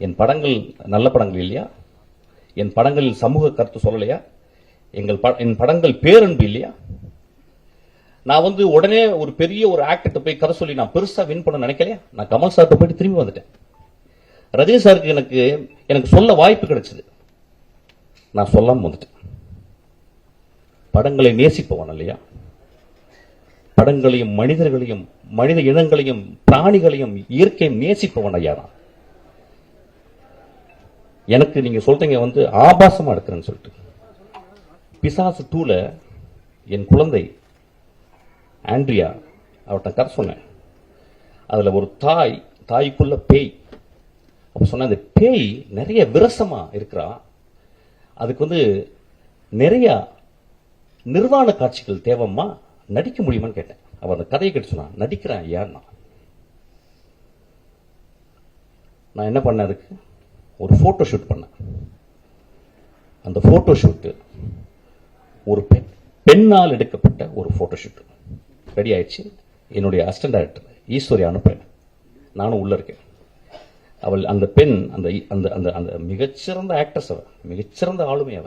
என் படங்கள் நல்ல படங்கள் இல்லையா? என் படங்களில் சமூக கருத்து சொல்லலையா? என் படங்கள் பேரன்பு இல்லையா? நான் உடனே ஒரு பெரிய ஒரு ஆக்டர்கிட்ட போய் கதை சொல்லி நான் பெருசா வின் பண்ண நினைக்கலையா? நான் கமல் சார்ட்ட போயிட்டு திரும்பி வந்துட்டேன். ரஜினி சாருக்கு எனக்கு சொல்ல வாய்ப்பு கிடைச்சது, நான் சொல்லாம வந்துட்டேன். படங்களை நேசிப்பவன் இல்லையா? படங்களையும் மனிதர்களையும் மனித இனங்களையும் பிராணிகளையும் இயற்கையும் நேசிப்பவன் ஐயா தான். எனக்கு நீங்க சொல்றீங்க ஆபாசமா எடுக்கிறேன்னு சொல்லிட்டு. பிசாசு 2ல என் குழந்தை ஆண்ட்ரியா அவர்கிட்ட கதை சொன்னேன். அதுல ஒரு தாய்க்குள்ள பேய். அப்ப சொன்ன அந்த பேய் நிறைய விரசமா இருக்கிறா, அதுக்கு நிறைய நிர்வாண காட்சிகள் தேவம்மா, நடிக்க முடியுமான்னு கேட்டேன். அவர் அந்த கதையை கேட்டு சொன்னா, நடிக்கிறேன் ஐயான்னா. நான் என்ன பண்ணேன், அதுக்கு ஒரு போட்டோ ஷூட் பண்ணேன். அந்த போட்டோ ஷூட் ஒரு பெண்ணால் எடுக்கப்பட்ட ஒரு போட்டோ ஷூட் ரெடி ஆயிடுச்சு. என்னுடைய அசிஸ்டன்ட் டைரக்டர் ஈஸ்வரி அனுப்புறேன், நானும் உள்ள இருக்கேன். அவள் அந்த பெண் அந்த அந்த அந்த மிகச்சிறந்த ஆக்ட்ரஸ், அவள் மிகச்சிறந்த ஆளுமை.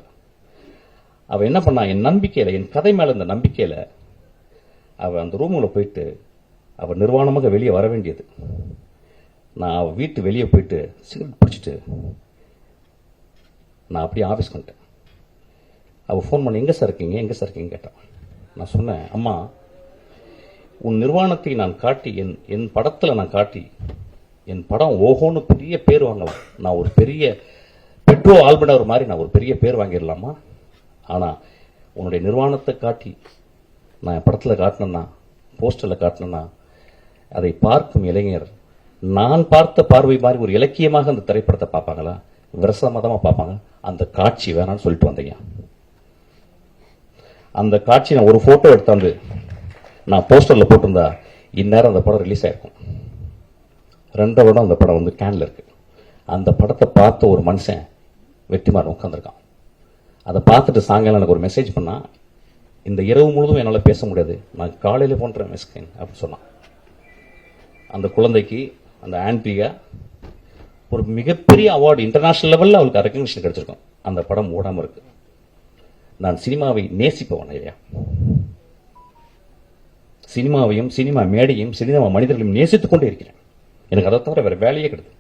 அவ என்ன பண்ணா, என் நம்பிக்கையில, என் கதை மேல இந்த நம்பிக்கையில அவ அந்த ரூமுல போயிட்டு அவ நிர்வாணமாக வெளியே வர வேண்டியது. நான் அவ வீட்டு வெளியே போயிட்டு சிகரெட் பிடிச்சிட்டு நான் அப்படியே ஆஃபீஸ்க்கு வந்துட்டேன். அவ ஃபோன் பண்ணி எங்க சார் இருக்கீங்க கேட்டான். நான் சொன்னேன், அம்மா உன் நிர்வாணத்தை நான் காட்டி, என் படத்துல நான் காட்டி, என் படம் ஓஹோன்னு பெரிய பேர் வாங்கலாம், நான் ஒரு பெரிய பெட்ரோ ஆல்படவர் மாதிரி நான் ஒரு பெரிய பேர் வாங்கிடலாமா? ஆனா உன்னுடைய நிர்வாணத்தை காட்டி நான் என் படத்துல காட்டினேன்னா, போஸ்டர்ல காட்டினேன்னா, அதை பார்க்கும் இளைஞர் நான் பார்த்த பார்வை மாதிரி ஒரு இலக்கியமாக அந்த திரைப்படத்தை பார்ப்பாங்களா, விரசமதமா பார்ப்பாங்க? அந்த காட்சி வேணான்னு சொல்லிட்டு வந்தீங்க. அந்த காட்சி நான் ஒரு போட்டோ எடுத்தாந்து நான் போஸ்டர்ல போட்டிருந்தா இந்நேரம் அந்த படம் ரிலீஸ் ஆயிருக்கும். 2 வருடம் அந்த படம் கேன்ல இருக்கு. அந்த படத்தை பார்த்த ஒரு மனுஷன் வெற்றிமாறன் உட்கார்ந்துருக்கான். அதை பார்த்துட்டு சாயங்காலம் எனக்கு ஒரு மெசேஜ் பண்ணா, இந்த இரவு முழுதும் என்னால் பேச முடியாது, நான் காலையில் போன்றேன் மெஸ்கின் அப்படின்னு சொன்னான். அந்த குழந்தைக்கு, அந்த ஆண்ட்ரியா, ஒரு மிகப்பெரிய அவார்டு இன்டர்நேஷனல் லெவலில் அவளுக்கு ரெகக்னிஷன் கிடைச்சிருக்கும். அந்த படம் ஓடாம இருக்கு. நான் சினிமாவை நேசிப்பவன் ஐயா. சினிமாவையும் சினிமா மேடையும் சினிமா மனிதர்களையும் நேசித்துக் கொண்டே இருக்கிறேன். எனக்கு அதை தவிர வேற வேலையே கிடையாது.